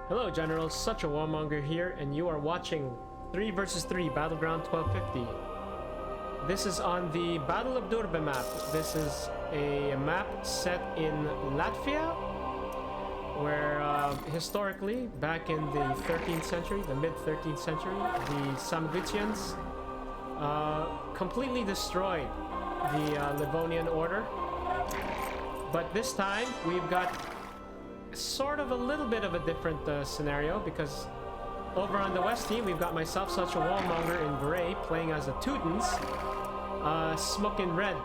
Hello Generals, such a warmonger here, and you are watching 3 vs 3 Battleground 1250. This is on the Battle of Durbe map. This is a map set in Latvia, where historically, back in the 13th century, the mid-13th century, the Samgutians completely destroyed the Livonian order. But this time, we've got sort of a little bit of a different scenario, because over on the west team we've got myself, such a warmonger in gray, playing as the Teutons, Smoke in red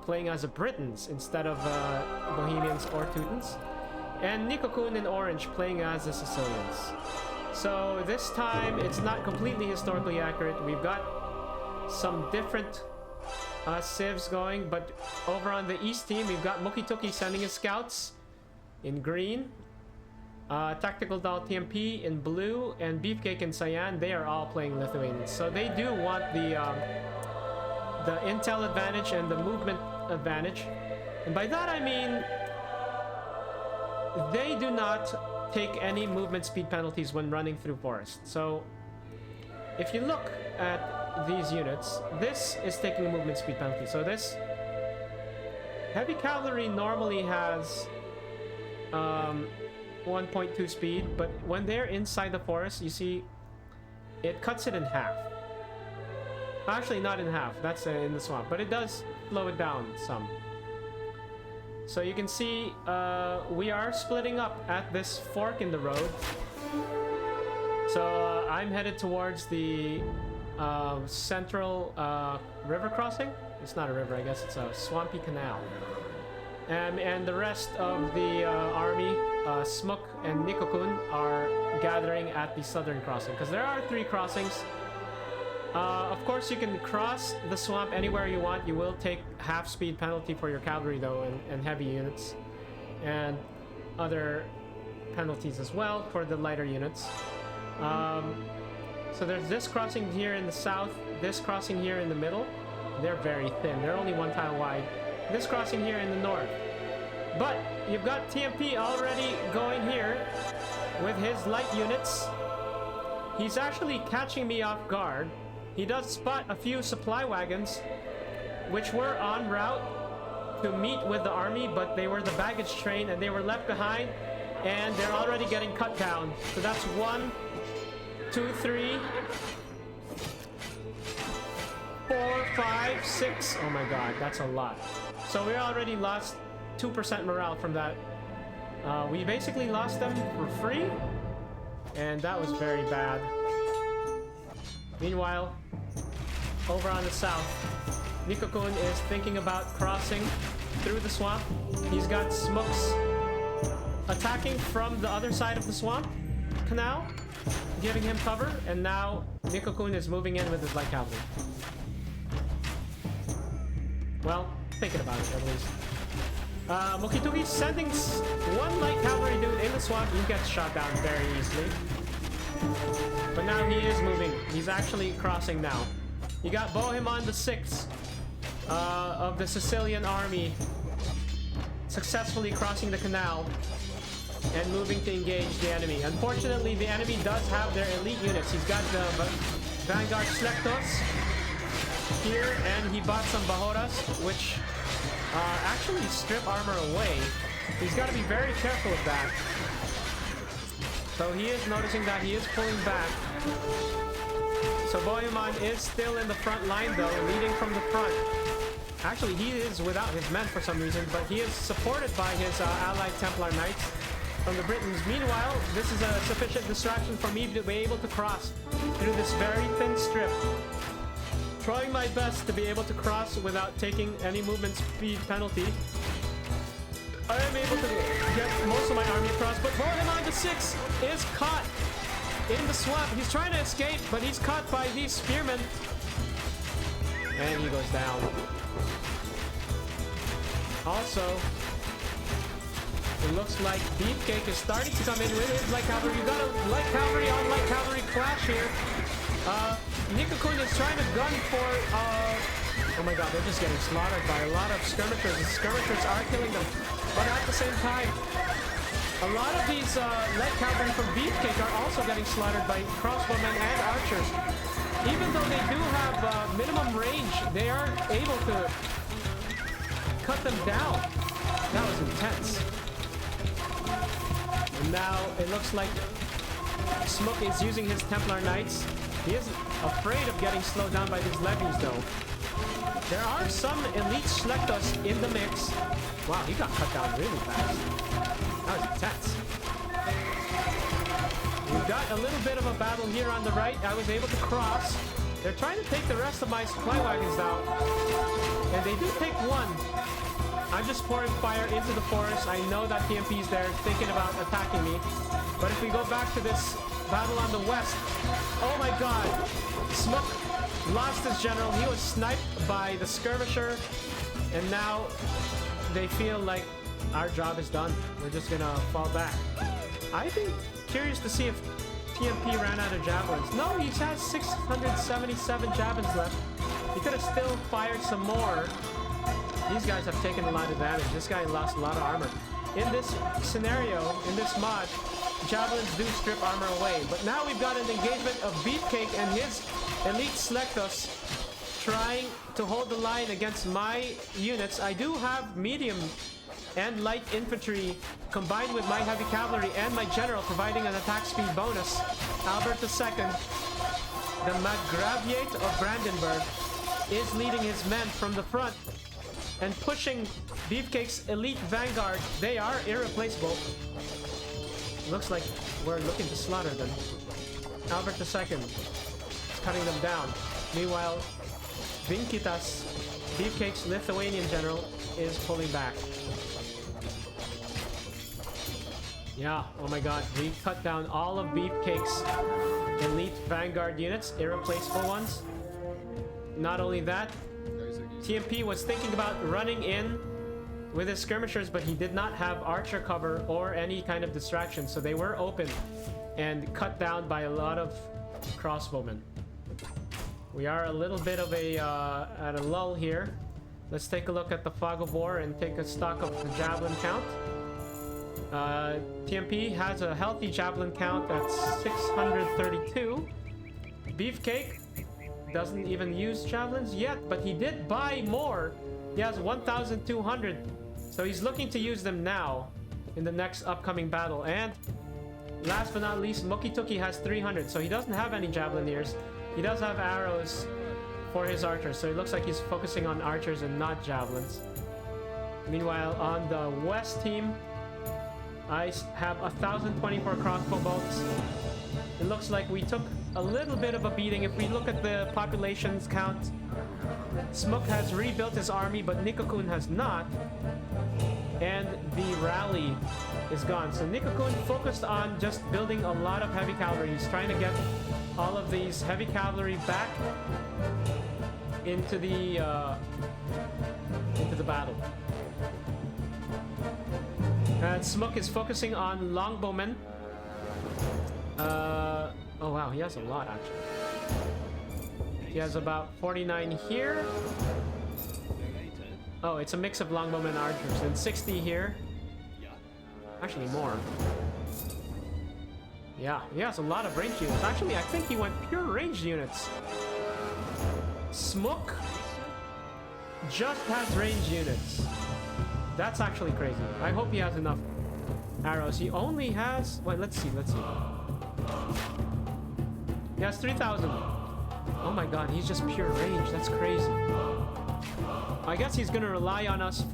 playing as the Britons instead of Bohemians or Teutons, and Nikokun in orange playing as the Sicilians. So this time it's not completely historically accurate. We've got some different civs going, but over on the east team we've got Mukituki sending his scouts in green, Tactical Doll TMP in blue, and Beefcake in cyan. They are all playing Lithuanians, so they do want the intel advantage and the movement advantage. And by that I mean they do not take any movement speed penalties when running through forest. So if you look at these units, this is taking a movement speed penalty. So this heavy cavalry normally has 1.2 speed, but when they're inside the forest, you see it cuts it in half. Actually, not in half, that's in the swamp, but it does slow it down some. So you can see we are splitting up at this fork in the road. So I'm headed towards the central river crossing. It's not a river, I guess it's a swampy canal. And the rest of the army, Smuk and Nikokun, are gathering at the southern crossing, because there are 3 crossings. Of course, you can cross the swamp anywhere you want. You will take half speed penalty for your cavalry though, and heavy units, and other penalties as well for the lighter units. So there's this crossing here in the south, this crossing here in the middle. They're very thin, they're only 1 tile wide. This crossing here in the north. But you've got TMP already going here with his light units. He's actually catching me off guard. He does spot a few supply wagons which were en route to meet with the army, but they were the baggage train and they were left behind, and they're already getting cut down. So that's 1, 2, 3, 4, 5, 6. Oh my god, that's a lot. So we already lost 2% morale from that. We basically lost them for free, and that was very bad. Meanwhile, over on the south, Nikokun is thinking about crossing through the swamp. He's got Smokes attacking from the other side of the swamp canal, giving him cover, and now Nikokun is moving in with his light cavalry. Well, thinking about it at least. Mukituki sending 1 light cavalry dude in the swamp. He gets shot down very easily. But now he is moving. He's actually crossing now. You got Bohemond the 6th of the Sicilian army successfully crossing the canal and moving to engage the enemy. Unfortunately, the enemy does have their elite units. He's got the Vanguard Slektos here, and he bought some Bahoras, which actually strip armor away. He's got to be very careful of that. So he is noticing that he is pulling back. So Bohemond is still in the front line though, leading from the front. Actually, he is without his men for some reason, but he is supported by his allied Templar Knights from the Britons. Meanwhile, this is a sufficient distraction for me to be able to cross through this very thin strip. Trying my best to be able to cross without taking any movement speed penalty. I am able to get most of my army across, but Bohemond the 6th is caught in the swamp. He's trying to escape, but he's caught by these spearmen. And he goes down. Also, it looks like Beefcake is starting to come in with his light cavalry. You got a light cavalry on light cavalry clash here. Nikokun is trying to gun for, oh my god, they're just getting slaughtered by a lot of skirmishers. The skirmishers are killing them, but at the same time, A lot of these light cavalry from Beefcake are also getting slaughtered by crossbowmen and archers. Even though they do have minimum range, they are able to cut them down. That was intense. And now it looks like Smook is using his Templar Knights. He is afraid of getting slowed down by these levies though. There are some elite Slektos in the mix. Wow, he got cut down really fast. That was intense. We've got a little bit of a battle here on the right. I was able to cross. They're trying to take the rest of my supply wagons out. And they do take one. I'm just pouring fire into the forest. I know that TMP's there thinking about attacking me. But if we go back to this battle on the west, oh my god, Smook lost his general. He was sniped by the skirmisher, and now they feel like our job is done. We're just gonna fall back. I'd be curious to see if TMP ran out of javelins. No, he has 677 javelins left. He could have still fired some more. These guys have taken a lot of damage. This guy lost a lot of armor. In this scenario, in this mod, javelins do strip armor away. But now we've got an engagement of Beefcake and his elite Slektos trying to hold the line against my units. I do have medium and light infantry combined with my heavy cavalry and my general providing an attack speed bonus. Albert II, the Margraviate of Brandenburg, is leading his men from the front and pushing Beefcake's elite vanguard. They are irreplaceable. Looks like we're looking to slaughter them. Albert II is cutting them down. Meanwhile, Vinkitas, Beefcake's Lithuanian general, is pulling back. Yeah, oh my god, we cut down all of Beefcake's elite vanguard units, irreplaceable ones. Not only that, TMP was thinking about running in with his skirmishers, but he did not have archer cover or any kind of distraction, so they were open and cut down by a lot of crossbowmen. We are a little bit of a at a lull here. Let's take a look at the fog of war and take a stock of the javelin count. TMP has a healthy javelin count at 632. Beefcake doesn't even use javelins yet, but he did buy more. He has 1,200, so he's looking to use them now in the next upcoming battle. And last but not least, Mokituki has 300, so he doesn't have any javelineers. He does have arrows for his archers, so it looks like he's focusing on archers and not javelins. Meanwhile, on the west team, I have 1,024 crossbow bolts. It looks like we took a little bit of a beating. If we look at the populations count, Smook has rebuilt his army, but Nikokun has not. And the rally is gone. So Nikokun focused on just building a lot of heavy cavalry. He's trying to get all of these heavy cavalry back into the battle. And Smook is focusing on longbowmen. Oh wow, he has a lot actually. He has about 49 here. Oh, it's a mix of longbowmen and archers. And 60 here. Actually more. Yeah, he has a lot of ranged units. Actually, I think he went pure ranged units. Smook just has ranged units. That's actually crazy. I hope he has enough arrows. He only has... Wait, let's see. He has 3,000. Oh my god, he's just pure range. That's crazy. I guess he's gonna rely on us to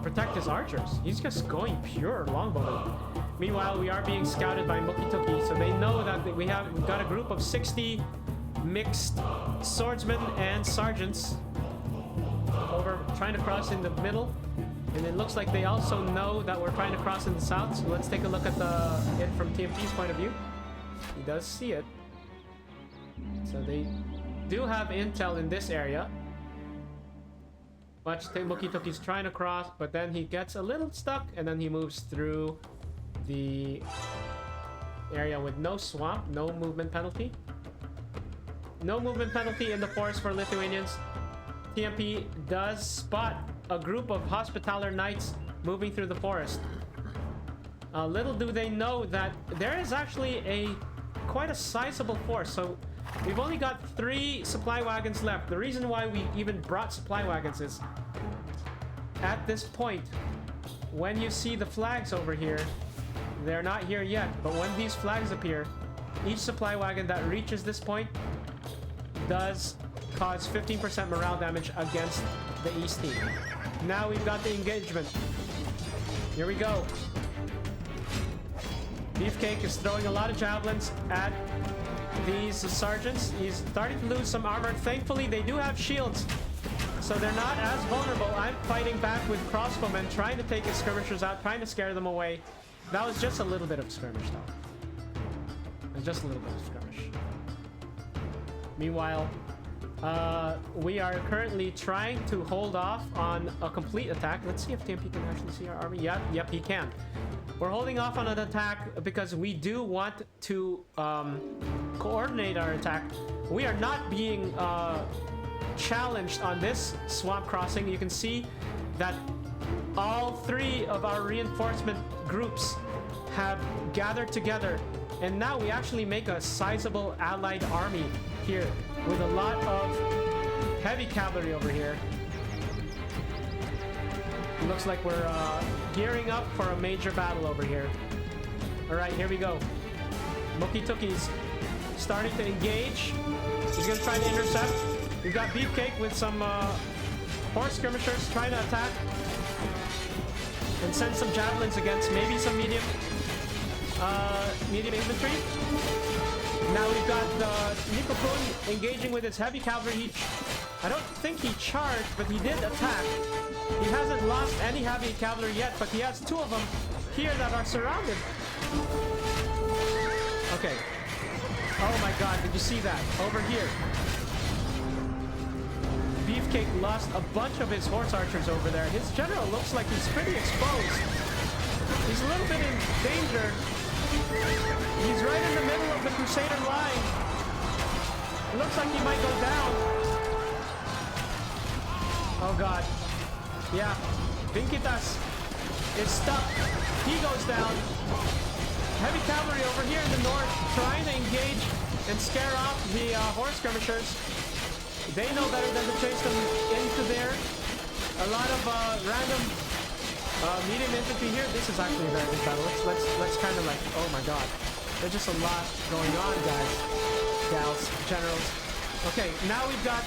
protect his archers. He's just going pure longbowmen. Meanwhile, we are being scouted by Mokituki, so they know that we've got a group of 60 mixed swordsmen and sergeants over trying to cross in the middle. And it looks like they also know that we're trying to cross in the south. So let's take a look at it from TMP's point of view. He does see it. So they do have intel in this area. Watch Mokituki's trying to cross, but then he gets a little stuck and then he moves through the area with no swamp, no movement penalty. No movement penalty in the forest for Lithuanians. TMP does spot a group of Hospitaller Knights moving through the forest. Little do they know that there is actually quite a sizable force. So we've only got 3 supply wagons left. The reason why we even brought supply wagons is at this point, when you see the flags over here, they're not here yet, but when these flags appear, each supply wagon that reaches this point does cause 15% morale damage against the East team. Now we've got the engagement. Here we go. Beefcake is throwing a lot of javelins at these sergeants. He's starting to lose some armor. Thankfully, they do have shields, so they're not as vulnerable. I'm fighting back with crossbowmen, trying to take his skirmishers out, trying to scare them away. That was just a little bit of skirmish, though. Just a little bit of skirmish. Meanwhile, we are currently trying to hold off on a complete attack. Let's see if TMP can actually see our army. Yep, he can. We're holding off on an attack because we do want to coordinate our attack. We are not being challenged on this swamp crossing. You can see that all 3 of our reinforcement groups have gathered together, and now we actually make a sizable allied army here with a lot of heavy cavalry over here. It looks like we're gearing up for a major battle over here. All right, here we go. Mookie Tookie's starting to engage. He's gonna try to intercept. We've got Beefcake with some horse skirmishers trying to attack and send some javelins against maybe some medium infantry. Now we've got Nikopun engaging with his heavy cavalry. I don't think he charged, but he did attack. He hasn't lost any heavy cavalry yet, but he has 2 of them here that are surrounded. Okay. Oh my god, did you see that? Over here. Beefcake lost a bunch of his horse archers over there. His general looks like he's pretty exposed. He's a little bit in danger. He's right in the middle of the Crusader line. It looks like he might go down. Oh god. Yeah. Vinkitas is stuck. He goes down. Heavy cavalry over here in the north trying to engage and scare off the horse skirmishers. They know better than to chase them into there. A lot of random medium infantry here. This is actually a very big battle. Let's kind of like, oh my god. There's just a lot going on, guys, gals, generals. Okay, now we've got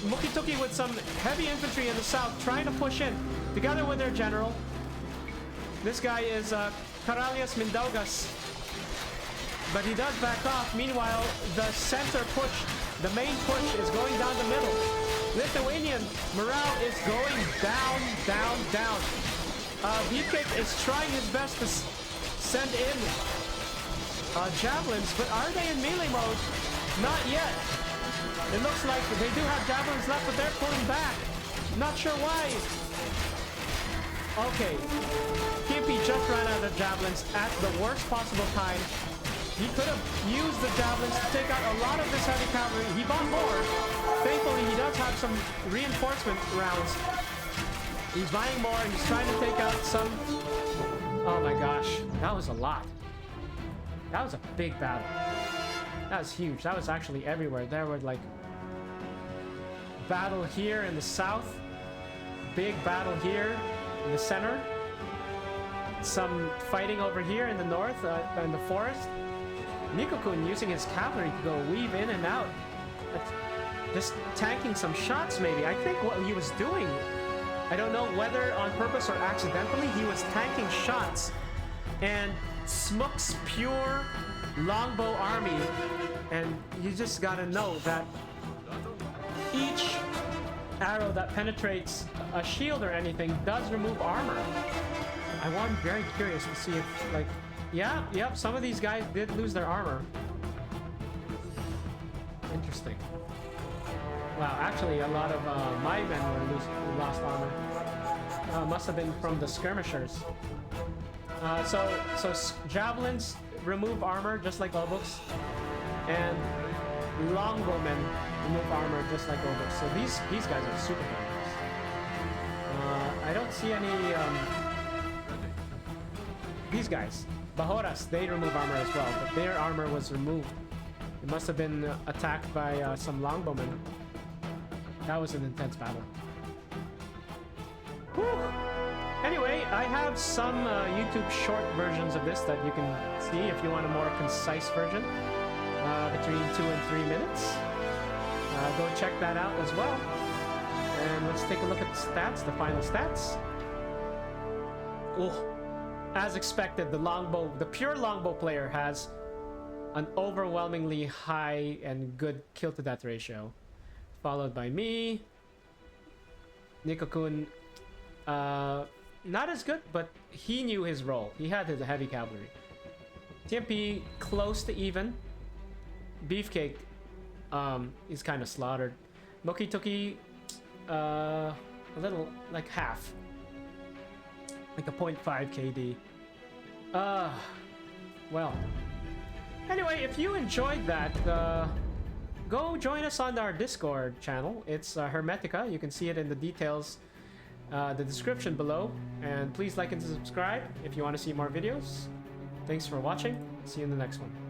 Mukituki with some heavy infantry in the south trying to push in together with their general. This guy is Karalias Mindaugas, but he does back off. Meanwhile, the center push, the main push is going down the middle. Lithuanian morale is going down, down, down. Beefcake is trying his best to send in javelins, but are they in melee mode? Not yet. It looks like they do have javelins left, but they're pulling back. Not sure why. Okay. TMP just ran out of javelins at the worst possible time. He could have used the javelins to take out a lot of this heavy cavalry. He bought more. Thankfully, he does have some reinforcement rounds. He's buying more. He's trying to take out some... Oh my gosh. That was a lot. That was a big battle. That was huge. That was actually everywhere. There were like... battle here in the south. Big battle here in the center. Some fighting over here in the north, in the forest. Nikokun using his cavalry to go weave in and out. Just tanking some shots, maybe. I think what he was doing, I don't know whether on purpose or accidentally, he was tanking shots. And Smook's pure longbow army, and you just gotta know that each arrow that penetrates a shield or anything does remove armor. I'm very curious to see if, like, yep, some of these guys did lose their armor. Interesting. Wow, actually, a lot of my men lost armor. Must have been from the skirmishers. So javelins remove armor just like obuks, and longbowmen remove armor just like obuks. So these guys are super dangerous. see any these guys. Bahoras, they remove armor as well, but their armor was removed. It must have been attacked by some longbowmen. That was an intense battle. Whew. Anyway, I have some YouTube short versions of this that you can see if you want a more concise version, between 2 and 3 minutes. Go check that out as well. And let's take a look at the stats, the final stats. Oh, as expected, the pure longbow player has an overwhelmingly high and good kill to death ratio, followed by me. Nico-kun, not as good, but he knew his role. He had his heavy cavalry. TMP close to even. Beefcake is kind of slaughtered. Moki-toki, a little, like half. Like a 0.5 KD. Well. Anyway, if you enjoyed that, go join us on our Discord channel. It's Hermetica. You can see it in the details, the description below. And please like and subscribe if you want to see more videos. Thanks for watching. See you in the next one.